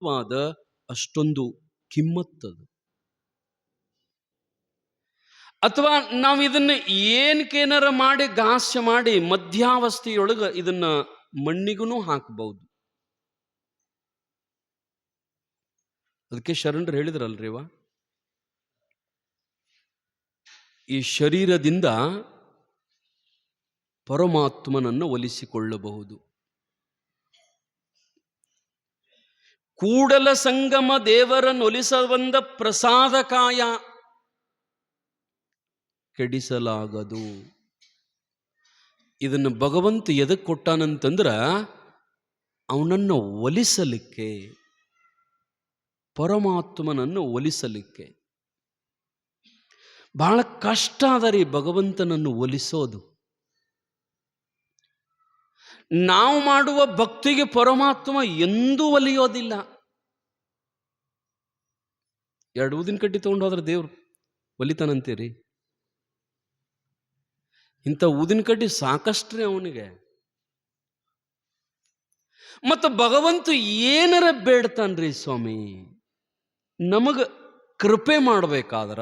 ವಾದ ಅಷ್ಟೊಂದು ಕಿಮ್ಮತ್ತದು. ಅಥವಾ ನಾವು ಇದನ್ನ ಏನಕ್ಕೇನಾರ ಮಾಡಿ ಗಾಸ್ಯ ಮಾಡಿ ಮಧ್ಯಾವಸ್ಥೆಯೊಳಗೆ ಇದನ್ನ ಮಣ್ಣಿಗೂ ಹಾಕಬಹುದು. ಅದಕ್ಕೆ ಶರಣರು ಹೇಳಿದ್ರಲ್ರಿವ, ಈ ಶರೀರದಿಂದ ಪರಮಾತ್ಮನನ್ನು ಒಲಿಸಿಕೊಳ್ಳಬಹುದು. ಕೂಡಲ ಸಂಗಮ ದೇವರನ್ನೊಲಿಸಬಂದ ಪ್ರಸಾದಕಾಯ ಕೆಡಿಸಲಾಗದು. ಇದನ್ನು ಭಗವಂತ ಎದಕ್ಕೆ ಕೊಟ್ಟಾನಂತಂದ್ರ ಅವನನ್ನು ಒಲಿಸಲಿಕ್ಕೆ, ಪರಮಾತ್ಮನನ್ನು ಒಲಿಸಲಿಕ್ಕೆ. ಬಹಳ ಕಷ್ಟ ಅದರಿ ಭಗವಂತನನ್ನು ಒಲಿಸೋದು. ನಾವು ಮಾಡುವ ಭಕ್ತಿಗೆ ಪರಮಾತ್ಮ ಎಂದೂ ಒಲಿಯೋದಿಲ್ಲ. 2 ಊದಿನ ಕಡ್ಡಿ ತಗೊಂಡು ಹೋದ್ರೆ ದೇವ್ರು ಒಲಿತಾನಂತೀರಿ? ಇಂಥ ಊದಿನ ಕಡ್ಡಿ ಸಾಕಷ್ಟ್ರಿ ಅವನಿಗೆ. ಮತ್ತು ಭಗವಂತ ಏನರ ಬೇಡ್ತಾನ್ರಿ ಸ್ವಾಮಿ, ನಮಗ ಕೃಪೆ ಮಾಡಬೇಕಾದ್ರ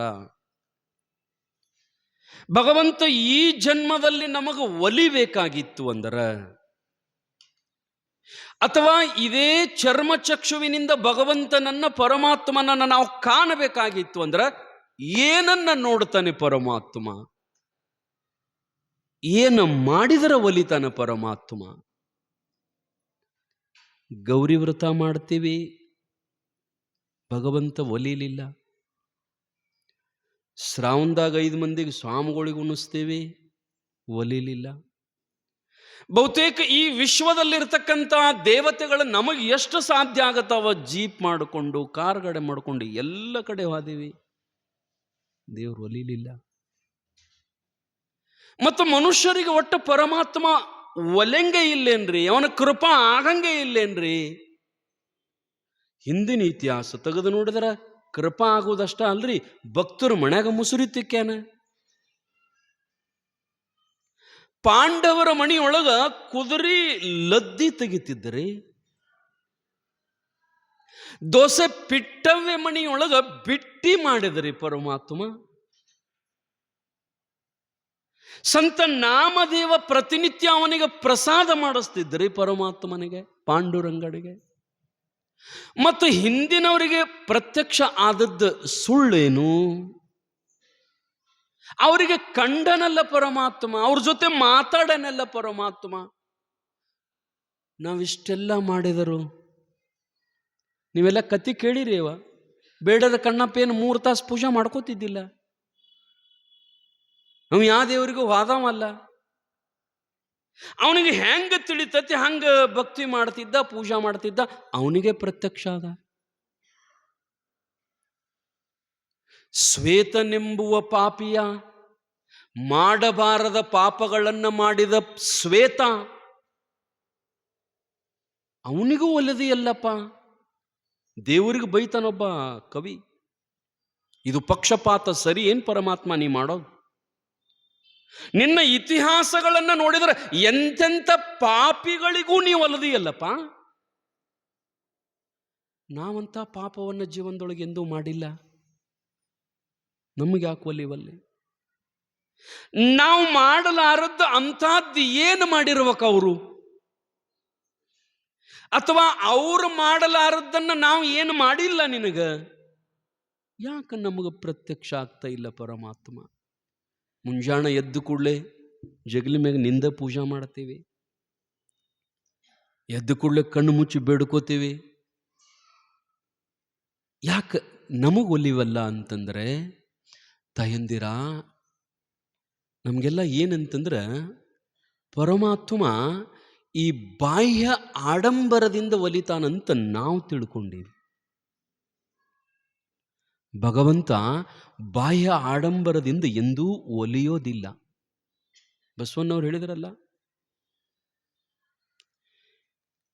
ಭಗವಂತ ಈ ಜನ್ಮದಲ್ಲಿ ನಮಗ ಒಲಿಬೇಕಾಗಿತ್ತು ಅಂದರ, ಅಥವಾ ಇದೇ ಚರ್ಮಚಕ್ಷುವಿನಿಂದ ಭಗವಂತನನ್ನ ಪರಮಾತ್ಮನನ್ನ ನಾವು ಕಾಣಬೇಕಾಗಿತ್ತು ಅಂದ್ರೆ ಏನನ್ನ ನೋಡ್ತಾನೆ ಪರಮಾತ್ಮ? ಏನು ಮಾಡಿದರೆ ಒಲಿತಾನೆ ಪರಮಾತ್ಮ? ಗೌರಿ ವ್ರತ ಮಾಡ್ತೀವಿ, ಭಗವಂತ ಒಲಿಲಿಲ್ಲ. ಶ್ರಾವಣದಾಗ 5 ಮಂದಿಗೆ ಸ್ವಾಮಿಗಳಿಗೆ ಉಣಿಸ್ತೀವಿ, ಒಲಿಲಿಲ್ಲ. ಬಹುತೇಕ ಈ ವಿಶ್ವದಲ್ಲಿರ್ತಕ್ಕಂಥ ದೇವತೆಗಳು ನಮಗೆ ಎಷ್ಟು ಸಾಧ್ಯ ಆಗತ್ತವ ಜೀಪ್ ಮಾಡಿಕೊಂಡು ಕಾರ್ಗಡೆ ಮಾಡಿಕೊಂಡು ಎಲ್ಲ ಕಡೆ ಹೋದೀವಿ, ದೇವ್ರು ಒಲಿಲಿಲ್ಲ. ಮತ್ತು ಮನುಷ್ಯರಿಗೆ ಒಟ್ಟು ಪರಮಾತ್ಮ ಒಲೆಂಗೆ ಇಲ್ಲೇನ್ರಿ, ಅವನ ಕೃಪಾ ಆಗಂಗೆ ಇಲ್ಲೇನ್ರಿ? ಹಿಂದಿನ ಇತಿಹಾಸ ತೆಗೆದು ನೋಡಿದ್ರೆ ಕೃಪಾ ಆಗುವುದಷ್ಟ ಅಲ್ರಿ, ಭಕ್ತರು ಮನ್ಯಾಗ ಮುಸುರಿ ತಿಕ್ಕ್ಯಾನ. ಪಾಂಡವರ ಮಣಿಯೊಳಗ ಕುದುರೆ ಲದ್ದಿ ತೆಗಿತಿದ್ರಿ, ದೋಸೆ ಪಿಟ್ಟವ್ಯ ಮಣಿಯೊಳಗ ಬಿಟ್ಟಿ ಮಾಡಿದ್ರಿ ಪರಮಾತ್ಮ. ಸಂತ ನಾಮದೇವ ಪ್ರತಿನಿತ್ಯ ಅವನಿಗೆ ಪ್ರಸಾದ ಮಾಡಿಸ್ತಿದ್ರಿ ಪರಮಾತ್ಮನಿಗೆ, ಪಾಂಡುರಂಗಡಿಗೆ. ಮತ್ತು ಹಿಂದಿನವರಿಗೆ ಪ್ರತ್ಯಕ್ಷ ಆದದ್ದು ಸುಳ್ಳೇನು? ಅವರಿಗೆ ಕಂಡನಲ್ಲ ಪರಮಾತ್ಮ, ಅವ್ರ ಜೊತೆ ಮಾತಾಡನಲ್ಲ ಪರಮಾತ್ಮ. ನಾವಿಷ್ಟೆಲ್ಲ ಮಾಡಿದರು, ನೀವೆಲ್ಲ ಕತಿ ಕೇಳಿರಿ ಅವ. ಬೇಡದ ಕಣ್ಣಪ್ಪ ಏನು 3 ತಾಸು ಪೂಜೆ ಮಾಡ್ಕೋತಿದ್ದಿಲ್ಲ. ಅವ ಯಾವ ದೇವರಿಗೂ ವಾದವಲ್ಲ. ಅವನಿಗೆ ಹೆಂಗ ತಿಳಿತತಿ ಹಂಗ ಭಕ್ತಿ ಮಾಡ್ತಿದ್ದ, ಪೂಜಾ ಮಾಡ್ತಿದ್ದ, ಅವನಿಗೆ ಪ್ರತ್ಯಕ್ಷ ಆದ. ಶ್ವೇತನೆಂಬುವ ಪಾಪಿಯ ಮಾಡಬಾರದ ಪಾಪಗಳನ್ನ ಮಾಡಿದ ಶ್ವೇತ ಅವನಿಗೂ ಒಲಿದೆಯಲ್ಲಪ್ಪ. ದೇವರಿಗೆ ಬೈತಾನೊಬ್ಬ ಕವಿ, ಇದು ಪಕ್ಷಪಾತ ಸರಿ ಏನ್ ಪರಮಾತ್ಮ ನೀ ಮಾಡೋದು? ನಿನ್ನ ಇತಿಹಾಸಗಳನ್ನ ನೋಡಿದ್ರೆ ಎಂತೆಂಥ ಪಾಪಿಗಳಿಗೂ ನೀವು ಒಲಿದೆಯಲ್ಲಪ್ಪ. ನಾವಂತ ಪಾಪವನ್ನ ಜೀವನದೊಳಗೆ ಎಂದೂ ಮಾಡಿಲ್ಲ, ನಮಗೆ ಯಾಕೆ ಒಲಿವಲ್ಲಿ? ನಾವು ಮಾಡಲಾರದ್ದು ಅಂಥದ್ದು ಏನು ಮಾಡಿರ್ಬೇಕು ಅವರು? ಅಥವಾ ಅವರು ಮಾಡಲಾರದ್ದನ್ನ ನಾವು ಏನು ಮಾಡಿಲ್ಲ ನಿನಗ? ಯಾಕೆ ನಮಗೆ ಪ್ರತ್ಯಕ್ಷ ಆಗ್ತಾ ಇಲ್ಲ ಪರಮಾತ್ಮ? ಮುಂಜಾನೆ ಎದ್ದು ಕೂಡಲೇ ಜಗಲಿ ಮ್ಯಾಗ ನಿಂದ ಪೂಜಾ ಮಾಡ್ತೀವಿ, ಎದ್ದು ಕೂಡಲೇ ಕಣ್ಣು ಮುಚ್ಚಿ ಬೇಡ್ಕೋತೀವಿ. ಯಾಕೆ ನಮಗೆ ಒಲಿವಲ್ಲ ಅಂತಂದ್ರೆ, ತಾಯಂದಿರ ನಮಗೆಲ್ಲ ಏನಂತಂದ್ರೆ ಪರಮಾತ್ಮ ಈ ಬಾಹ್ಯ ಆಡಂಬರದಿಂದ ಒಲಿತಾನಂತ ನಾವು ತಿಳ್ಕೊಂಡೀವಿ. ಭಗವಂತ ಬಾಹ್ಯ ಆಡಂಬರದಿಂದ ಎಂದೂ ಒಲಿಯೋದಿಲ್ಲ. ಬಸವಣ್ಣವ್ರು ಹೇಳಿದ್ರಲ್ಲ,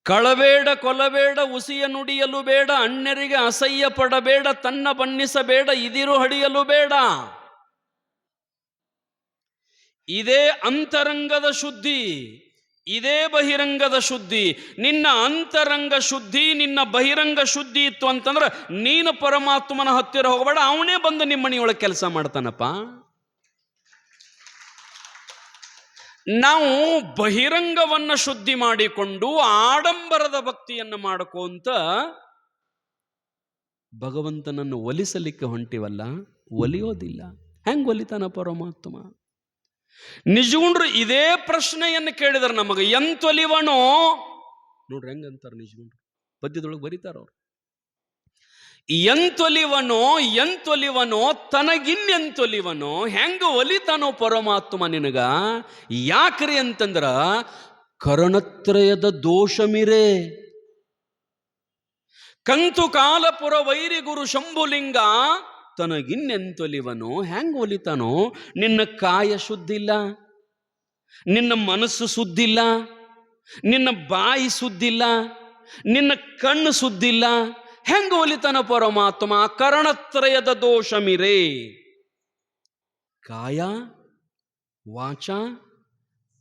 ಕಳಬೇಡ ಕೊಲಬೇಡ ಉಸಿಯ ನುಡಿಯಲು ಬೇಡ, ಅಣ್ಯರಿಗೆ ಅಸಹ್ಯ ಪಡಬೇಡ, ತನ್ನ ಬಣ್ಣಿಸಬೇಡ, ಇದಿರು ಹಡಿಯಲು ಬೇಡ. ಇದೇ ಅಂತರಂಗದ ಶುದ್ಧಿ, ಇದೇ ಬಹಿರಂಗದ ಶುದ್ಧಿ. ನಿನ್ನ ಅಂತರಂಗ ಶುದ್ಧಿ, ನಿನ್ನ ಬಹಿರಂಗ ಶುದ್ಧಿ ಇತ್ತು ಅಂತಂದ್ರೆ ನೀನು ಪರಮಾತ್ಮನ ಹತ್ತಿರ ಹೋಗಬೇಡ, ಅವನೇ ಬಂದು ನಿಮ್ಮ ಮನೆಯೊಳಗೆ ಕೆಲಸ ಮಾಡ್ತಾನಪ್ಪ. ನಾವು ಬಹಿರಂಗವನ್ನ ಶುದ್ಧಿ ಮಾಡಿಕೊಂಡು ಆಡಂಬರದ ಭಕ್ತಿಯನ್ನು ಮಾಡ್ಕೊಂತ ಭಗವಂತನನ್ನು ಒಲಿಸಲಿಕ್ಕೆ ಹೊಂಟಿವಲ್ಲ, ಒಲಿಯೋದಿಲ್ಲ. ಹೆಂಗ್ ಒಲಿತಾನ ಪರಮಾತ್ಮ? ನಿಜಗುಂಡ್ರು ಇದೇ ಪ್ರಶ್ನೆಯನ್ನು ಕೇಳಿದಾರೆ ನಮಗೆ. ಎಂತೊಲಿವನೋ ನೋಡ್ರಿ ಹೆಂಗಂತಾರೆ ನಿಜಗುಂಡ್ರು, ಪದ್ಯದೊಳಗೆ ಬರೀತಾರ ಅವ್ರು. ಎಂತೊಲಿವನೋ ತನಗಿನ್ನೆಂತೊಲಿವನೋ, ಹೆಂಗ ಒಲಿತಾನೋ ಪರಮಾತ್ಮ ನಿನಗ? ಯಾಕ್ರಿ ಅಂತಂದ್ರ ಕರಣತ್ರಯದ ದೋಷಮಿರೇ. ಕಂತು ಕಾಲಪುರ ವೈರಿ ಗುರು ಶಂಭುಲಿಂಗ ತನಗಿನ್ನೆಂತೊಲಿವನೋ. ಹೆಂಗ ಒಲಿತಾನೋ? ನಿನ್ನ ಕಾಯ ಶುದ್ಧಿಲ್ಲ, ನಿನ್ನ ಮನಸ್ಸು ಸುದ್ದಿಲ್ಲ, ನಿನ್ನ ಬಾಯಿ ಸುದ್ದಿಲ್ಲ, ನಿನ್ನ ಕಣ್ಣು ಸುದ್ದಿಲ್ಲ. ಹೆಂಗ ಒಲಿತಾನ ಪರಮಾತ್ಮ? ಕರಣತ್ರಯದ ದೋಷಮಿರೇ. ಕಾಯ ವಾಚ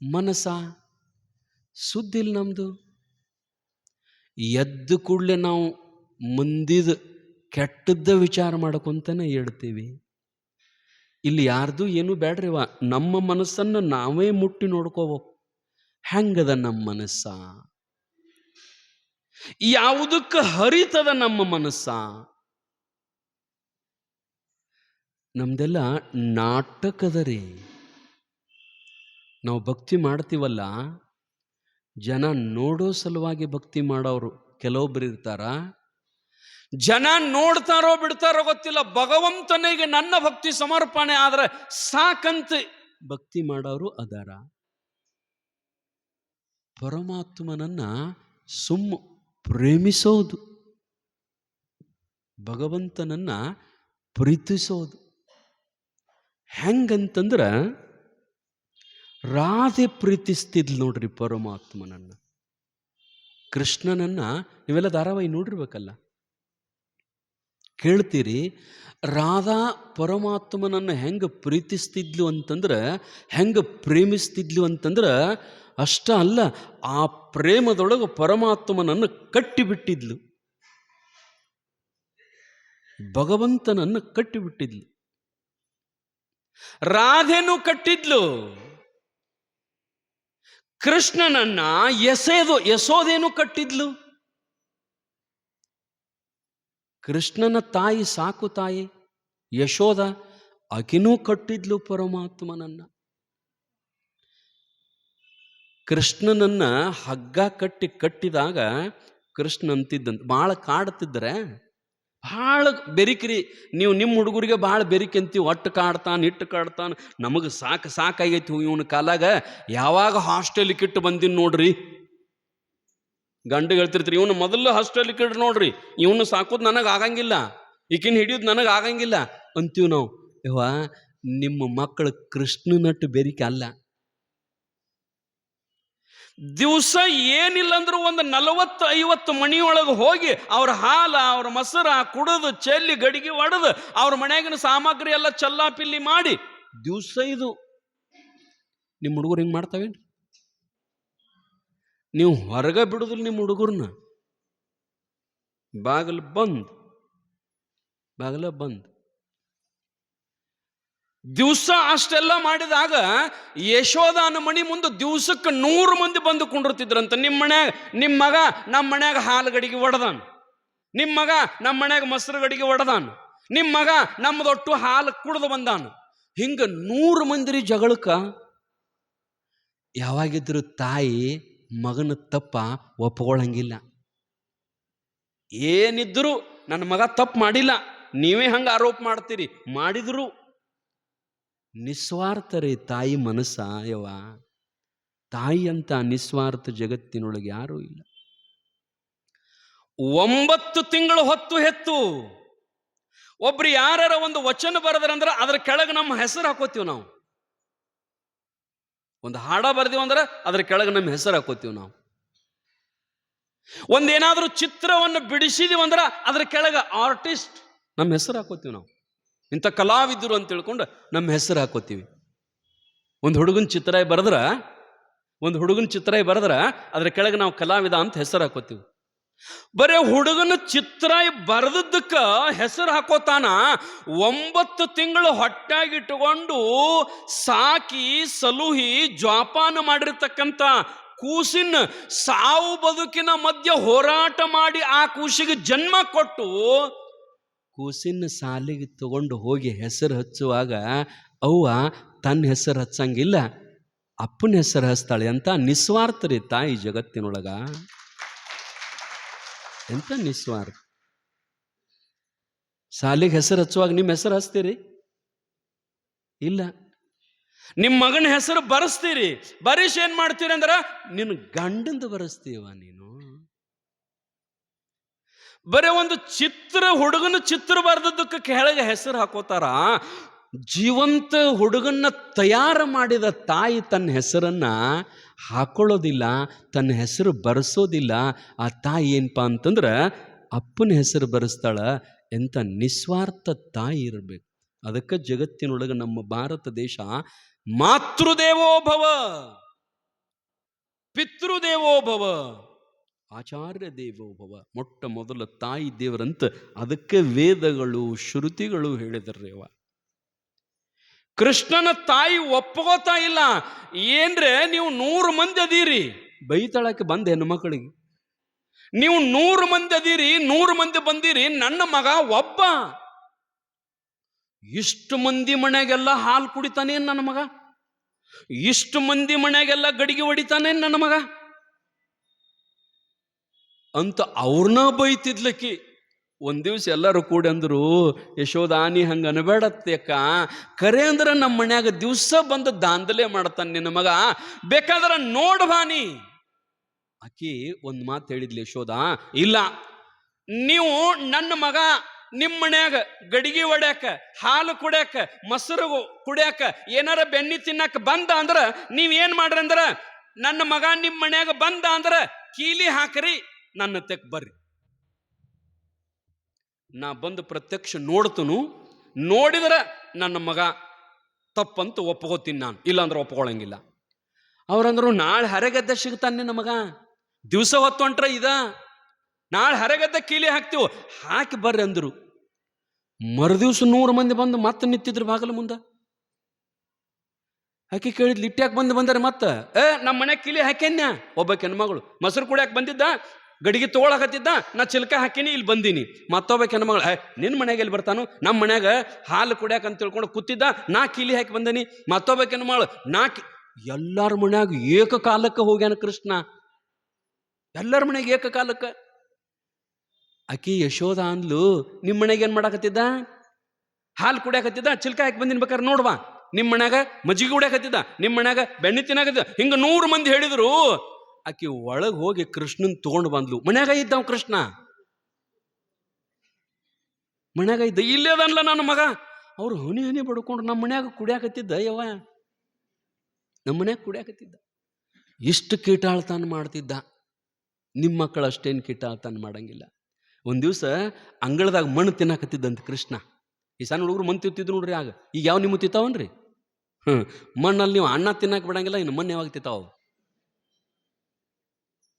ಮನಸ ಸುದ್ದಿಲ್ಲ ನಮ್ದು. ಎದ್ದು ಕೂಡಲೇ ನಾವು ಮುಂದಿದ ಕೆಟ್ಟದ್ದ ವಿಚಾರ ಮಾಡ್ಕೊಂತಾನೆ ಹೇಳ್ತೀವಿ. ಇಲ್ಲಿ ಯಾರ್ದು ಏನು ಬೇಡ್ರಿವ, ನಮ್ಮ ಮನಸ್ಸನ್ನು ನಾವೇ ಮುಟ್ಟಿ ನೋಡ್ಕೋಬೇಕು. ಹೆಂಗದ ನಮ್ಮ ಮನಸ್ಸ? ಯಾವುದಕ್ಕೆ ಹರಿತದ ನಮ್ಮ ಮನಸ್ಸ? ನಮ್ದೆಲ್ಲ ನಾಟಕದ ರೀ. ನಾವು ಭಕ್ತಿ ಮಾಡ್ತೀವಲ್ಲ, ಜನ ನೋಡೋ ಸಲುವಾಗಿ ಭಕ್ತಿ ಮಾಡೋರು ಕೆಲವೊಬ್ರು ಇರ್ತಾರ. ಜನ ನೋಡ್ತಾರೋ ಬಿಡ್ತಾರೋ ಗೊತ್ತಿಲ್ಲ, ಭಗವಂತನಿಗೆ ನನ್ನ ಭಕ್ತಿ ಸಮರ್ಪಣೆ ಆದ್ರೆ ಸಾಕಂತ ಭಕ್ತಿ ಮಾಡೋರು ಅದಾರ. ಪರಮಾತ್ಮನನ್ನ ಪ್ರೇಮಿಸೋದು, ಭಗವಂತನನ್ನ ಪ್ರೀತಿಸೋದು ಹೆಂಗಂತಂದ್ರ, ರಾಧೆ ಪ್ರೀತಿಸ್ತಿದ್ಲು ನೋಡ್ರಿ ಪರಮಾತ್ಮನನ್ನ. ಕೃಷ್ಣನನ್ನ ನೀವೆಲ್ಲ ಧಾರಾವಾಹಿ ನೋಡಿರ್ಬೇಕಲ್ಲ, ಕೇಳ್ತೀರಿ. ರಾಧಾ ಪರಮಾತ್ಮನನ್ನು ಹೆಂಗೆ ಪ್ರೀತಿಸ್ತಿದ್ಲು ಅಂತಂದ್ರೆ, ಹೆಂಗೆ ಪ್ರೇಮಿಸ್ತಿದ್ಲು ಅಂತಂದ್ರೆ, ಅಷ್ಟ ಅಲ್ಲ, ಆ ಪ್ರೇಮದೊಳಗೆ ಪರಮಾತ್ಮನನ್ನು ಕಟ್ಟಿಬಿಟ್ಟಿದ್ಲು, ಭಗವಂತನನ್ನು ಕಟ್ಟಿಬಿಟ್ಟಿದ್ಲು. ರಾಧೆನೂ ಕಟ್ಟಿದ್ಲು, ಕೃಷ್ಣನನ್ನ ಯಶೋದೇನು ಕಟ್ಟಿದ್ಲು. ಕೃಷ್ಣನ ತಾಯಿ, ಸಾಕು ತಾಯಿ ಯಶೋದ, ಆಕಿನೂ ಕಟ್ಟಿದ್ಲು ಪರಮಾತ್ಮನನ್ನ. ಕೃಷ್ಣನನ್ನ ಹಗ್ಗ ಕಟ್ಟಿದಾಗ ಕೃಷ್ಣ ಅಂತಿದ್ದಂತ, ಭಾಳ ಕಾಡ್ತಿದ್ರೆ, ಭಾಳ ಬೆರಿಕ್ರಿ ನೀವು. ನಿಮ್ಮ ಹುಡುಗರಿಗೆ ಭಾಳ ಬೆರಿಕೆ ಅಂತೀವಿ. ಒಟ್ಟು ಕಾಡ್ತಾನೆ, ಇಟ್ಟು ಕಾಡ್ತಾನೆ, ನಮಗೆ ಸಾಕಾಗೈತಿ ಇವನ ಕಾಲಾಗ. ಯಾವಾಗ ಹಾಸ್ಟೆಲ್ಗೆ ಇಟ್ಟು ಬಂದಿನಿ ನೋಡ್ರಿ, ಗಂಡು ಹೇಳ್ತಿರ್ತೀರಿ, ಇವನು ಮೊದಲು ಹಾಸ್ಟೆಲ್ಗೆ ಇಟ್ಟು ನೋಡ್ರಿ, ಇವನು ಸಾಕೋದು ನನಗೆ ಆಗಂಗಿಲ್ಲ, ಈಕಿನ ಹಿಡಿಯೋದು ನನಗೆ ಆಗಂಗಿಲ್ಲ ಅಂತೀವಿ ನಾವು. ಯವ್ವ, ನಿಮ್ಮ ಮಕ್ಕಳು ಕೃಷ್ಣನಟ್ಟು ಬೆರಿಕೆ ಅಲ್ಲ. ದಿವಸ ಏನಿಲ್ಲ ಅಂದ್ರೂ ಒಂದು 40-50 ಮಣಿಯೊಳಗೆ ಹೋಗಿ ಅವ್ರ ಹಾಲ, ಅವ್ರ ಮೊಸರ ಕುಡಿದು ಚೆಲ್ಲಿ ಗಡಿಗೆ ಒಡೆದು ಅವ್ರ ಮನ್ಯಾಗಿನ ಸಾಮಗ್ರಿ ಎಲ್ಲ ಚಲ್ಲಾಪಿಲ್ಲಿ ಮಾಡಿ ದಿವಸ ಇದು. ನಿಮ್ಮ ಹುಡುಗರು ಹಿಂಗೆ ಮಾಡ್ತಾವೇನು? ನೀವು ಹೊರಗೆ ಬಿಡುದಿಲ್ಲ ನಿಮ್ಮ ಹುಡುಗರನ್ನ. ಬಾಗಿಲು ಬಂದ್ ದಿವಸ ಅಷ್ಟೆಲ್ಲ ಮಾಡಿದಾಗ ಯಶೋದಾನ ಮಣಿ ಮುಂದೆ ದಿವಸಕ್ಕೆ 100 ಮಂದಿ ಬಂದು ಕುಂಡಿರ್ತಿದ್ರಂತ. ನಿಮ್ಮ ಮನ್ಯಾಗ ನಿಮ್ಮ ಮಗ ನಮ್ಮ ಮನ್ಯಾಗ ಹಾಲು ಗಡಿಗೆ ಒಡೆದಾನ, ನಿಮ್ಮ ಮಗ ನಮ್ಮ ಮನ್ಯಾಗ ಮೊಸರು ಗಡಿಗೆ ಒಡೆದಾನ, ನಿಮ್ಮ ಮಗ ನಮ್ಮದೊಟ್ಟು ಹಾಲು ಕುಡ್ದು ಬಂದಾನ. ಹಿಂಗ 100 ಮಂದಿ ಜಗಳಕ್ಕ ಯಾವಾಗಿದ್ರು ತಾಯಿ ಮಗನ ತಪ್ಪ ಒಪ್ಕೊಳ್ಳಂಗಿಲ್ಲ. ಏನಿದ್ರು ನನ್ನ ಮಗ ತಪ್ಪು ಮಾಡಿಲ್ಲ, ನೀವೇ ಹಂಗ ಆರೋಪ ಮಾಡ್ತೀರಿ. ಮಾಡಿದ್ರು ನಿಸ್ವಾರ್ಥ ರೀ ತಾಯಿ ಮನಸ್ಸ. ಯವ್ವ, ತಾಯಿ ಅಂತ ನಿಸ್ವಾರ್ಥ ಜಗತ್ತಿನೊಳಗೆ ಯಾರೂ ಇಲ್ಲ. 9 ತಿಂಗಳು ಹೊತ್ತು ಹೆತ್ತು ಒಬ್ರು ಯಾರ ಒಂದು ವಚನ ಬರೆದ್ರಂದ್ರೆ ಅದ್ರ ಕೆಳಗೆ ನಮ್ಮ ಹೆಸರು ಹಾಕೋತೀವಿ ನಾವು. ಒಂದು ಹಾಡ ಬರ್ದೀವಂದ್ರೆ ಅದ್ರ ಕೆಳಗೆ ನಮ್ಮ ಹೆಸರು ಹಾಕೋತೀವಿ ನಾವು. ಒಂದೇನಾದ್ರೂ ಚಿತ್ರವನ್ನು ಬಿಡಿಸಿದೀವಂದ್ರೆ ಅದ್ರ ಕೆಳಗೆ ಆರ್ಟಿಸ್ಟ್ ನಮ್ಮ ಹೆಸರು ಹಾಕೋತೀವಿ ನಾವು. ಇಂಥ ಕಲಾವಿದರು ಅಂತ ತಿಳ್ಕೊಂಡು ನಮ್ಮ ಹೆಸರು ಹಾಕೋತೀವಿ. ಒಂದು ಹುಡುಗನ ಚಿತ್ರ ಬರೆದ್ರ ಒಂದು ಹುಡುಗನ ಚಿತ್ರ ಬರೆದ್ರೆ ಅದ್ರ ಕೆಳಗೆ ನಾವು ಕಲಾವಿದ ಅಂತ ಹೆಸರು ಹಾಕೋತೀವಿ. ಬರೇ ಹುಡುಗನ ಚಿತ್ರ ಬರೆದಕ್ಕ ಹೆಸರು ಹಾಕೋತಾನ. 9 ತಿಂಗಳು ಹೊಟ್ಟಾಗಿಟ್ಟುಕೊಂಡು ಸಾಕಿ ಸಲುಹಿ ಜೋಪಾನ ಮಾಡಿರ್ತಕ್ಕಂಥ ಕೂಸಿನ ಸಾವು ಬದುಕಿನ ಮಧ್ಯೆ ಹೋರಾಟ ಮಾಡಿ ಆ ಕೂಸಿಗೆ ಜನ್ಮ ಕೊಟ್ಟು ಕೂಸಿನ ಸಾಲಿಗೆ ತಗೊಂಡು ಹೋಗಿ ಹೆಸರು ಹಚ್ಚುವಾಗ ಅವ್ವ ತನ್ನ ಹೆಸರು ಹಚ್ಚಂಗಿಲ್ಲ, ಅಪ್ಪನ ಹೆಸರು ಹಚ್ತಾಳೆ. ಅಂತ ನಿಸ್ವಾರ್ಥ ರೀ ತಾಯಿ ಜಗತ್ತಿನೊಳಗ. ಎಂತ ನಿಸ್ವಾರ್ಥ. ಸಾಲಿಗೆ ಹೆಸರು ಹಚ್ಚುವಾಗ ನಿಮ್ಮ ಹೆಸರು ಹಚ್ತೀರಿ? ಇಲ್ಲ. ನಿಮ್ಮ ಮಗನ ಹೆಸರು ಬರೆಸ್ತೀರಿ. ಬರೀಶ್ ಏನ್ ಮಾಡ್ತೀರಿ ಅಂದ್ರೆ ನಿನ್ನ ಗಂಡಂದು ಬರೆಸ್ತೀವ ನೀನು. ಬರೀ ಒಂದು ಚಿತ್ರ, ಹುಡುಗನ ಚಿತ್ರ ಬರೆದದ್ದಕ್ಕೆ ಕೆಳಗೆ ಹೆಸರು ಹಾಕೋತಾರ. ಜೀವಂತ ಹುಡುಗನ್ನ ತಯಾರು ಮಾಡಿದ ತಾಯಿ ತನ್ನ ಹೆಸರನ್ನ ಹಾಕೊಳ್ಳೋದಿಲ್ಲ, ತನ್ನ ಹೆಸರು ಬರೆಸೋದಿಲ್ಲ. ಆ ತಾಯಿ ಏನಪ್ಪ ಅಂತಂದ್ರೆ ಅಪ್ಪನ ಹೆಸರು ಬರೆಸ್ತಾಳ. ಎಂಥ ನಿಸ್ವಾರ್ಥ ತಾಯಿ ಇರಬೇಕು. ಅದಕ್ಕೆ ಜಗತ್ತಿನೊಳಗೆ ನಮ್ಮ ಭಾರತ ದೇಶ ಮಾತೃದೇವೋಭವ, ಪಿತೃದೇವೋಭವ, ಆಚಾರ್ಯ ದೇವೋಭವ, ಮೊಟ್ಟ ಮೊದಲ ತಾಯಿ ದೇವರಂತ ಅದಕ್ಕೆ ವೇದಗಳು ಶ್ರುತಿಗಳು ಹೇಳಿದ್ರವ. ಕೃಷ್ಣನ ತಾಯಿ ಒಪ್ಪಗೋತಾ ಇಲ್ಲ. ಏನ್ರೆ ನೀವು 100 ಮಂದಿ ಅದೀರಿ, ಬೈತಾಳಕ್ಕೆ ಬಂದ ಹೆಣ್ಣು ಮಕ್ಕಳಿಗೆ. ನೀವು 100 ಮಂದಿ ಅದೀರಿ, 100 ಮಂದಿ ಬಂದಿರಿ, ನನ್ನ ಮಗ ಒಬ್ಬ. ಇಷ್ಟು ಮಂದಿ ಮನೆಗೆಲ್ಲ ಹಾಲು ಕುಡಿತಾನೆ ನನ್ನ ಮಗ, ಇಷ್ಟು ಮಂದಿ ಮನೆಗೆಲ್ಲ ಗಡಿಗೆ ಹೊಡಿತಾನೆ ನನ್ನ ಮಗ ಅಂತ ಅವ್ರನ್ನ ಬೈತಿದ್ಲಕ್ಕಿ. ಒಂದ್ ದಿವ್ಸ ಎಲ್ಲರೂ ಕೂಡಿ ಅಂದ್ರು, ಯಶೋದಾನಿ ಹಂಗ ಅನ್ಬೇಡತ್ತಕ್ಕ, ಕರೆ ಅಂದ್ರೆ ನಮ್ಮ ಮನ್ಯಾಗ ದಿವ್ಸ ಬಂದು ದಾಂಧಲೆ ಮಾಡ್ತಾನೆ ನಿನ್ನ ಮಗ, ಬೇಕಾದ್ರೆ ನೋಡ್ಬಾನಿ. ಆಕಿ ಒಂದ್ ಮಾತು ಹೇಳಿದ್ಲಿ ಯಶೋದ, ಇಲ್ಲ ನೀವು ನನ್ನ ಮಗ ನಿಮ್ಮ ಮನ್ಯಾಗ ಗಡಿಗೆ ಹೊಡ್ಯಾಕ, ಹಾಲು ಕುಡ್ಯಾಕ, ಮೊಸರು ಕುಡ್ಯಾಕ, ಏನಾರ ಬೆಣ್ಣಿ ತಿನ್ನಕ ಬಂದ ಅಂದ್ರ ನೀವೇನ್ ಮಾಡ್ರಿ ಅಂದ್ರ, ನನ್ನ ಮಗ ನಿಮ್ಮ ಮನ್ಯಾಗ ಬಂದ ಅಂದ್ರ ಕೀಲಿ ಹಾಕ್ರಿ, ನನ್ನ ತೆಕ್ ಬರ್ರಿ, ನಾ ಬಂದು ಪ್ರತ್ಯಕ್ಷ ನೋಡ್ತನು, ನೋಡಿದ್ರ ನನ್ನ ಮಗ ತಪ್ಪಂತ ಒಪ್ಕೋತೀನಿ ನಾನು, ಇಲ್ಲಾಂದ್ರೆ ಒಪ್ಕೊಳ್ಳಂಗಿಲ್ಲ. ಅವ್ರಂದ್ರು ನಾಳೆ ಹರಗದ್ದ ಸಿಗ್ತಾನೆ ನಿನ್ನ ಮಗ, ದಿವಸ ಹೊತ್ತು ಹೊಂಟ್ರ ಇದ, ನಾಳೆ ಹರಗದ್ದ ಕೀಲಿ ಹಾಕ್ತೀವಿ, ಹಾಕಿ ಬರ್ರಿ ಅಂದ್ರು. ಮರುದಿವ್ಸ 100 ಮಂದಿ ಬಂದು ಮತ್ತೆ ನಿಂತಿದ್ರು ಬಾಗಲ ಮುಂದ. ಆಕಿ ಕೇಳಿದ್ಲಿ, ಇಟ್ಟ್ಯಾಕೆ ಬಂದಾರೆ ಮತ್ತೆ? ನಮ್ಮ ಮನ್ಯಾಗ ಕೀಲಿ ಹಾಕ್ಯಾನ್ಯ. ಒಬ್ಬ ಹೆಣ್ಮಗಳು ಮೊಸರು ಕುಡಿಯಾಕ ಬಂದಿದ್ದ, ಗಡಿಗೆ ತಗೊಳಕತ್ತಿದ್ದ, ನಾ ಚಿಲ್ಕ ಹಾಕಿನಿ, ಇಲ್ಲಿ ಬಂದೀನಿ. ಮತ್ತೊಬ್ಬ ಹೆಣ್ಮಗಳು, ನಿನ್ನ ಮನ್ಯಾಗ ಎಲ್ಲಿ ಬರ್ತಾನು, ನಮ್ಮ ಮನ್ಯಾಗ ಹಾಲು ಕುಡಿಯಾಕ ಅಂತ ತಿಳ್ಕೊಂಡು ಕೂತಿದ್ದ, ನಾ ಕೀಲಿ ಹಾಕಿ ಬಂದೀನಿ. ಮತ್ತೊಬ್ಬ ಹೆಣ್ಮಗಳು, ಎಲ್ಲಾರ ಮನ್ಯಾಗ ಏಕಕಾಲಕ್ಕೆ ಹೋಗ್ಯಾನ ಕೃಷ್ಣ, ಎಲ್ಲರ ಮನೆಯಾಗ ಏಕಕಾಲಕ್ಕೆ. ಆಕಿ ಯಶೋದ ಅಂದ್ಲು, ನಿಮ್ಮ ಮನೆಗೆ ಏನ್ ಮಾಡಾಕತ್ತಿದ್ದ? ಹಾಲು ಕುಡಿಯಾಕತ್ತಿದ್ದ, ಚಿಲ್ಕ ಹಾಕಿ ಬಂದಿನ ಬೇಕಾದ್ರೆ ನೋಡ್ವಾ. ನಿಮ್ಮ ಮನ್ಯಾಗ ಮಜ್ಜಿಗೆ ಕುಡಿಯಾಕತ್ತಿದ್ದ, ನಿಮ್ಮ ಮನ್ಯಾಗ ಬೆಣ್ಣೆ ತಿನ್ನಾಕತ್ತಿದ್ದ, ಹಿಂಗ 100 ಮಂದಿ ಹೇಳಿದ್ರು. ಆಕಿ ಒಳಗೆ ಹೋಗಿ ಕೃಷ್ಣನ್ ತಗೊಂಡು ಬಂದ್ಲು. ಮನ್ಯಾಗ ಇದ್ದಾವ ಕೃಷ್ಣ, ಮನ್ಯಾಗ ಇದ್ದ, ಇಲ್ಲೇದನ್ಲ ನನ್ನ ಮಗ. ಅವ್ರು ಹನಿ ಹನಿ ಬಡ್ಕೊಂಡು ನಮ್ಮ ಮನ್ಯಾಗ ಕುಡಿಯಾಕತ್ತಿದ್ದ, ಯವ್ವ ನಮ್ಮ ಮನ್ಯಾಗ ಕುಡಿಯಾಕತ್ತಿದ್ದ. ಇಷ್ಟು ಕೀಟಾಳ್ತಾನ ಮಾಡ್ತಿದ್ದ. ನಿಮ್ಮ ಮಕ್ಕಳು ಅಷ್ಟೇನು ಕೀಟಾಳ್ತಾನ ಮಾಡಂಗಿಲ್ಲ. ಒಂದ್ ದಿವ್ಸ ಅಂಗಳದಾಗ ಮಣ್ಣು ತಿನ್ನಾಕತ್ತಿದ್ದಂತ ಕೃಷ್ಣ. ಈ ಸಣ್ಣ ಹುಡುಗರು ಮಣ್ಣು ತಿಂತಿದ್ರು ನೋಡ್ರಿ. ಆಗ ಈಗ ಯಾವ ನಿಮ್ಮ ತಿಂತಾವನ್ರಿ? ಮಣ್ಣಲ್ಲಿ ನೀವು ಅನ್ನ ತಿನ್ನಕ್ ಬಿಡಂಗಿಲ್ಲ, ಇನ್ನು ಮಣ್ಣು ಯಾವಾಗ ತಿಂತಾವ?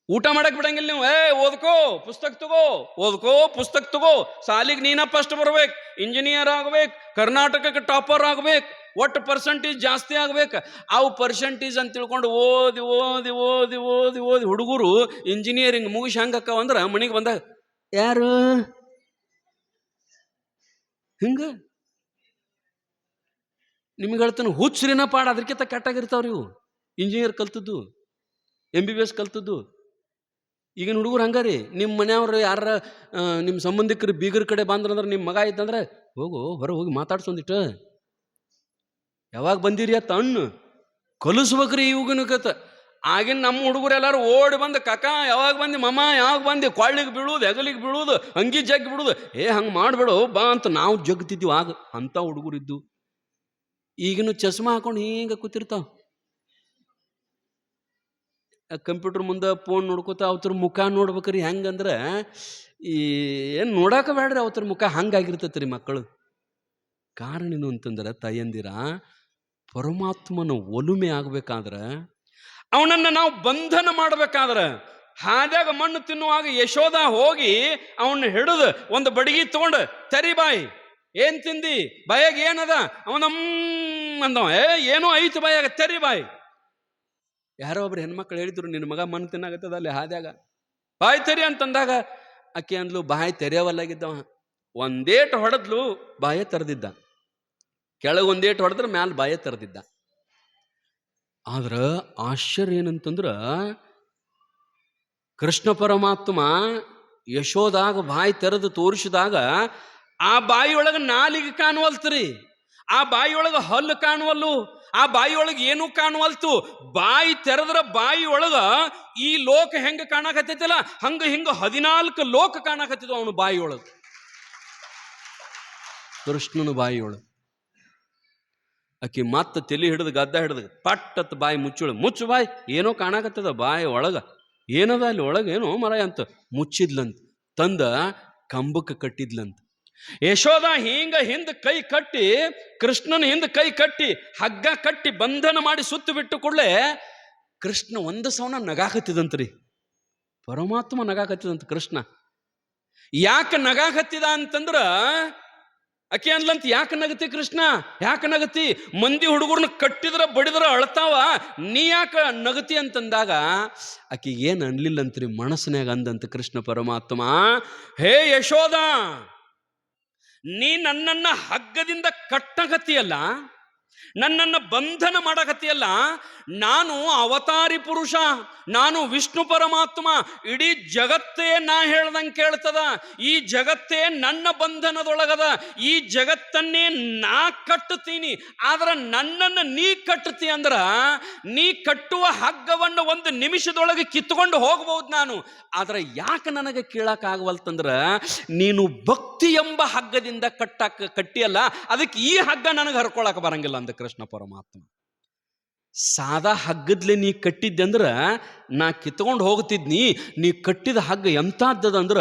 ಊಟ ಮಾಡಕ್ ಬಿಡಂಗಿಲ್ಲ ನೀವು. ಓದ್ಕೋ ಪುಸ್ತಕ ತಗೋ, ಓದ್ಕೋ ಪುಸ್ತಕ ತಗೋ, ಸಾಲಿಗೆ ನೀನ ಫಸ್ಟ್ ಬರ್ಬೇಕು, ಇಂಜಿನಿಯರ್ ಆಗ್ಬೇಕು, ಕರ್ನಾಟಕಕ್ಕೆ ಟಾಪರ್ ಆಗ್ಬೇಕು, ಒಟ್ಟು ಪರ್ಸೆಂಟೇಜ್ ಜಾಸ್ತಿ ಆಗ್ಬೇಕು. ಅವು ಪರ್ಸೆಂಟೇಜ್ ಅಂತ ತಿಳ್ಕೊಂಡು ಓದಿ ಓದಿ ಓದಿ ಓದಿ ಓದಿ ಹುಡುಗರು ಇಂಜಿನಿಯರಿಂಗ್ ಮುಗಿಸಿ ಹಂಗಕ್ಕವ ಅಂದ್ರೆ ಮನೆಗೆ ಬಂದಾಗ ಯಾರು ಹಿಂಗ ನಿಮ್ಗೆ ಹೇಳ್ತಾನೆ, ಹುಚ್ಚರಿನ ಪಾಡ ಅದಕ್ಕಿಂತ ಕೆಟ್ಟಾಗಿರ್ತಾವ್ರಿ ಇವು. ಇಂಜಿನಿಯರ್ ಕಲ್ತದ್ದು, MBBS ಕಲ್ತದ್ದು. ಈಗಿನ ಹುಡುಗರು ಹಂಗಾರಿ. ನಿಮ್ಮ ಮನೆಯವ್ರು ಯಾರ ನಿಮ್ಮ ಸಂಬಂಧಿಕರು ಬೀಗರ ಕಡೆ ಬಂದ್ರಂದ್ರೆ, ನಿಮ್ಮ ಮಗ ಇದ್ದಂದ್ರೆ ಹೋಗು ಹೊರ ಹೋಗಿ ಮಾತಾಡ್ಸೊಂದಿಟ್ಟು, ಯಾವಾಗ ಬಂದಿರಿ ಅತ್ತ ಅಣ್ಣು ಕಲಿಸ್ಬೇಕ್ರಿ ಇವುಗನ ಕತ್ತ. ಆಗಿನ ನಮ್ಮ ಹುಡುಗರು ಎಲ್ಲಾರು ಓಡಿ ಬಂದು, ಕಾಕ ಯಾವಾಗ ಬಂದಿ, ಮಮ್ಮ ಯಾವಾಗ ಬಂದಿ, ಕೊಳ್ಳಿಗೆ ಬೀಳುವುದು, ಹೆಗಲಿಗೆ ಬೀಳುವುದು, ಅಂಗಿ ಜಗ್ಗಿ ಬಿಡುವುದು, ಹಂಗೆ ಮಾಡ್ಬೇಡು ಬಾ ಅಂತ ನಾವು ಜಗ್ತಿದ್ವಿ ಆಗ. ಅಂತ ಹುಡುಗರು ಇದ್ದು. ಈಗಿನ ಚಸ್ಮಾ ಹಾಕೊಂಡು ಹಿಂಗೆ ಕೂತಿರ್ತಾವ, ಕಂಪ್ಯೂಟರ್ ಮುಂದೆ ಫೋನ್ ನೋಡ್ಕೋತ ಅವತರ ಮುಖ ನೋಡ್ಬೇಕ್ರಿ. ಹೆಂಗಂದ್ರೆ ಏನು ನೋಡಾಕ ಬೇಡ್ರಿ, ಅವತರ ಮುಖ ಹಂಗಾಗಿರ್ತೈತ್ರಿ ಮಕ್ಕಳು. ಕಾರಣ ಏನು ಅಂತಂದ್ರೆ, ತಾಯಂದಿರ ಪರಮಾತ್ಮನ ಒಲುಮೆ ಆಗ್ಬೇಕಾದ್ರೆ ಅವನನ್ನ ನಾವು ಬಂಧನ ಮಾಡ್ಬೇಕಾದ್ರೆ ಹಾದ್ಯಾಗ ಮಣ್ಣು ತಿನ್ನುವಾಗ ಯಶೋದ ಹೋಗಿ ಅವನ್ನ ಹಿಡಿದು ಒಂದು ಬಡಗಿ ತಗೊಂಡು ತೆರಿ ಬಾಯಿ, ಏನ್ ತಿಂದಿ, ಬಾಯಾಗ ಏನದ, ಅವನಮ್ಮ ಅಂದವ, ಏನೋ ಐತು ಬಾಯಾಗ, ತೆರಿ ಬಾಯಿ. ಯಾರೋ ಒಬ್ರು ಹೆಣ್ಮಕ್ಳು ಹೇಳಿದ್ರು, ನಿನ್ನ ಮಗ ಮಣ್ಣು ತಿನ್ನಾಗತ್ತದ ಅಲ್ಲಿ ಹಾದ್ಯಾಗ, ಬಾಯಿ ತೆರಿ ಅಂತಂದಾಗ ಆಕೆ ಅಂದ್ಲು, ಬಾಯಿ ತೆರೆಯವಲ್ಲಾಗಿದ್ದವ. ಒಂದೇಟು ಹೊಡೆದ್ಲು, ಬಾಯ ತೆರೆದಿದ್ದ, ಕೆಳಗೆ ಒಂದೇಟು ಹೊಡೆದ್ರೆ ಮ್ಯಾಲ ಬಾಯ ತೆರೆದಿದ್ದ. ಆದ್ರ ಆಶ್ಚರ್ಯ ಏನಂತಂದ್ರ, ಕೃಷ್ಣ ಪರಮಾತ್ಮ ಯಶೋದಾಗ ಬಾಯಿ ತೆರೆದು ತೋರಿಸಿದಾಗ ಆ ಬಾಯಿಯೊಳಗೆ ನಾಲಿಗೆ ಕಾಣುವಲ್ತ್ರಿ, ಆ ಬಾಯಿಯೊಳಗೆ ಹಲ್ಲು ಕಾಣುವಲ್ಲು, ಆ ಬಾಯಿಯೊಳಗೆ ಏನೂ ಕಾಣುವಲ್ತು. ಬಾಯಿ ತೆರೆದ್ರ ಬಾಯಿಯೊಳಗ ಈ ಲೋಕ ಹೆಂಗ ಕಾಣಕತ್ತೈತಲ್ಲ ಹಂಗ ಹಿಂಗ 14 ಲೋಕ ಕಾಣಕತ್ತಿದ್ವು ಅವನು ಬಾಯಿಯೊಳಗೆ, ಕೃಷ್ಣನ ಬಾಯಿಯೊಳಗೆ. ಆಕಿ ಮತ್ತೆ ತಲೆ ಹಿಡಿದು ಗದ್ದ ಹಿಡಿದು ಪಟ್ಟತ್ ಬಾಯಿ ಮುಚ್ಚು ಬಾಯಿ, ಏನೋ ಕಾಣಕತ್ತದ ಬಾಯಿ ಒಳಗ, ಏನದ ಅಲ್ಲಿ ಒಳಗೆ, ಏನೋ ಮರ ಅಂತ ಮುಚ್ಚಿದ್ಲಂತ, ತಂದ ಕಂಬಕ್ಕೆ ಕಟ್ಟಿದ್ಲಂತ. ಯಶೋದ ಹಿಂಗ ಹಿಂದ ಕೈ ಕಟ್ಟಿ, ಕೃಷ್ಣನ ಹಿಂದ ಕೈ ಕಟ್ಟಿ ಹಗ್ಗ ಕಟ್ಟಿ ಬಂಧನ ಮಾಡಿ ಸುತ್ತು ಬಿಟ್ಟು ಕೂಡಲೇ ಕೃಷ್ಣ ಒಂದು ಸವನ ನಗಾಕತ್ತಿದಂತ್ರಿ, ಪರಮಾತ್ಮ ನಗಾಕತ್ತಿದಂತ. ಕೃಷ್ಣ ಯಾಕೆ ನಗಾಕತ್ತಿದ ಅಂತಂದ್ರ, ಅಕೆ ಅನ್ಲಂತ, ಯಾಕೆ ನಗತಿ ಕೃಷ್ಣ, ಯಾಕೆ ನಗತಿ, ಮಂದಿ ಹುಡುಗರ್ನ ಕಟ್ಟಿದ್ರ ಬಡಿದ್ರ ಅಳ್ತಾವ, ನೀ ಯಾಕೆ ನಗತಿ ಅಂತಂದಾಗ ಆಕೆ ಏನು ಅನ್ಲಿಲ್ಲಂತ್ರಿ, ಮನಸ್ಸಿನಾಗ ಅಂದಂತ ಕೃಷ್ಣ ಪರಮಾತ್ಮ, ಹೇ ಯಶೋದ, ನೀ ನನ್ನನ್ನ ಹಗ್ಗದಿಂದ ಕಟ್ಟಗತಿಯಲ್ಲ, ನನ್ನನ್ನು ಬಂಧನ ಮಾಡಕತ್ತಿಯಲ್ಲ, ನಾನು ಅವತಾರಿ ಪುರುಷ, ನಾನು ವಿಷ್ಣು ಪರಮಾತ್ಮ, ಇಡೀ ಜಗತ್ತೇ ನಾ ಹೇಳ್ದಂಗೆ ಕೇಳ್ತದ, ಈ ಜಗತ್ತೇ ನನ್ನ ಬಂಧನದೊಳಗದ, ಈ ಜಗತ್ತನ್ನೇ ನಾ ಕಟ್ಟುತ್ತೀನಿ. ಆದ್ರೆ ನನ್ನನ್ನು ನೀ ಕಟ್ಟುತ್ತಿ ಅಂದ್ರ ನೀ ಕಟ್ಟುವ ಹಗ್ಗವನ್ನು ಒಂದು ನಿಮಿಷದೊಳಗೆ ಕಿತ್ಕೊಂಡು ಹೋಗ್ಬಹುದು ನಾನು. ಆದ್ರೆ ಯಾಕೆ ನನಗೆ ಕೇಳಕ್ಕಾಗವಲ್ತಂದ್ರ, ನೀನು ಭಕ್ತಿ ಎಂಬ ಹಗ್ಗದಿಂದ ಕಟ್ಟಿಯಲ್ಲ, ಅದಕ್ಕೆ ಈ ಹಗ್ಗ ನನಗೆ ಹರ್ಕೊಳಕ್ ಬರಂಗಿಲ್ಲ ಅಂದ ಕೃಷ್ಣ ಪರಮಾತ್ಮ. ಸಾದಾ ಹಗ್ಗದ್ಲೆ ನೀ ಕಟ್ಟಿದ್ದೆ ಅಂದ್ರ ನಾ ಕಿತ್ಕೊಂಡು ಹೋಗ್ತಿದ್ನಿ, ನೀ ಕಟ್ಟಿದ ಹಗ್ಗ ಎಂಥದ್ದದಂದ್ರ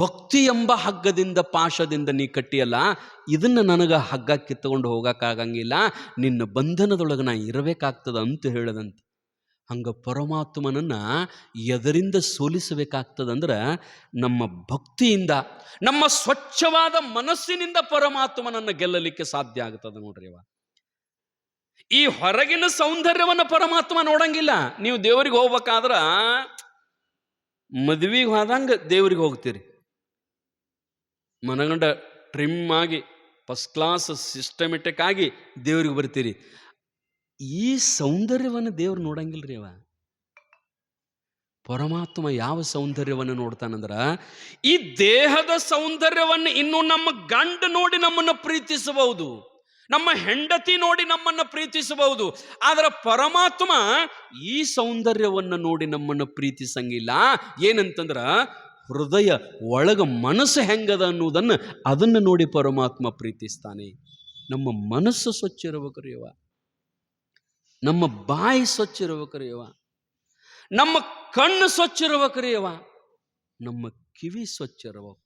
ಭಕ್ತಿ ಎಂಬ ಹಗ್ಗದಿಂದ, ಪಾಶದಿಂದ ನೀ ಕಟ್ಟಿಯಲ್ಲ, ಇದನ್ನ ನನಗೆ ಹಗ್ಗ ಕಿತ್ಕೊಂಡು ಹೋಗಕ್ಕಾಗಂಗಿಲ್ಲ, ನಿನ್ನ ಬಂಧನದೊಳಗೆ ನಾ ಇರಬೇಕಾಗ್ತದ ಅಂತ ಹೇಳದಂತ. ಹಂಗ ಪರಮಾತ್ಮನನ್ನ ಎದರಿಂದ ಸೋಲಿಸಬೇಕಾಗ್ತದಂದ್ರ ನಮ್ಮ ಭಕ್ತಿಯಿಂದ, ನಮ್ಮ ಸ್ವಚ್ಛವಾದ ಮನಸ್ಸಿನಿಂದ ಪರಮಾತ್ಮನನ್ನ ಗೆಲ್ಲಲಿಕ್ಕೆ ಸಾಧ್ಯ ಆಗ್ತದ ನೋಡ್ರಿ. ಈ ಹೊರಗಿನ ಸೌಂದರ್ಯವನ್ನ ಪರಮಾತ್ಮ ನೋಡಂಗಿಲ್ಲ. ನೀವು ದೇವರಿಗೆ ಹೋಗ್ಬೇಕಾದ್ರ ಮದುವೆಗೆ ಹೋದಂಗ ದೇವರಿಗೆ ಹೋಗ್ತೀರಿ, ಮನಗಂಡ ಟ್ರಿಮ್ ಆಗಿ ಫಸ್ಟ್ ಕ್ಲಾಸ್ ಸಿಸ್ಟಮೆಟಿಕ್ ಆಗಿ ದೇವ್ರಿಗೆ ಬರ್ತೀರಿ. ಈ ಸೌಂದರ್ಯವನ್ನು ದೇವ್ರು ನೋಡಂಗಿಲ್ರಿ. ಪರಮಾತ್ಮ ಯಾವ ಸೌಂದರ್ಯವನ್ನು ನೋಡ್ತಾನಂದ್ರ, ಈ ದೇಹದ ಸೌಂದರ್ಯವನ್ನು ಇನ್ನು ನಮ್ಮ ಗಂಡ ನೋಡಿ ನಮ್ಮನ್ನು ಪ್ರೀತಿಸಬಹುದು, ನಮ್ಮ ಹೆಂಡತಿ ನೋಡಿ ನಮ್ಮನ್ನು ಪ್ರೀತಿಸಬಹುದು, ಆದ್ರೆ ಪರಮಾತ್ಮ ಈ ಸೌಂದರ್ಯವನ್ನು ನೋಡಿ ನಮ್ಮನ್ನು ಪ್ರೀತಿಸಂಗಿಲ್ಲ. ಏನಂತಂದ್ರ, ಹೃದಯ ಒಳಗ ಮನಸ್ಸು ಹೆಂಗದ ಅನ್ನೋದನ್ನು ಅದನ್ನು ನೋಡಿ ಪರಮಾತ್ಮ ಪ್ರೀತಿಸ್ತಾನೆ. ನಮ್ಮ ಮನಸ್ಸು ಸ್ವಚ್ಛ ಇರಬೇಕ್ರಿ, ನಮ್ಮ ಬಾಯಿ ಸ್ವಚ್ಛ ಇರಬೇಕ್ರಿ, ನಮ್ಮ ಕಣ್ಣು ಸ್ವಚ್ಛ ಇರಬೇಕ್ರಿ, ನಮ್ಮ ಕಿವಿ ಸ್ವಚ್ಛ ಇರಬೇಕು.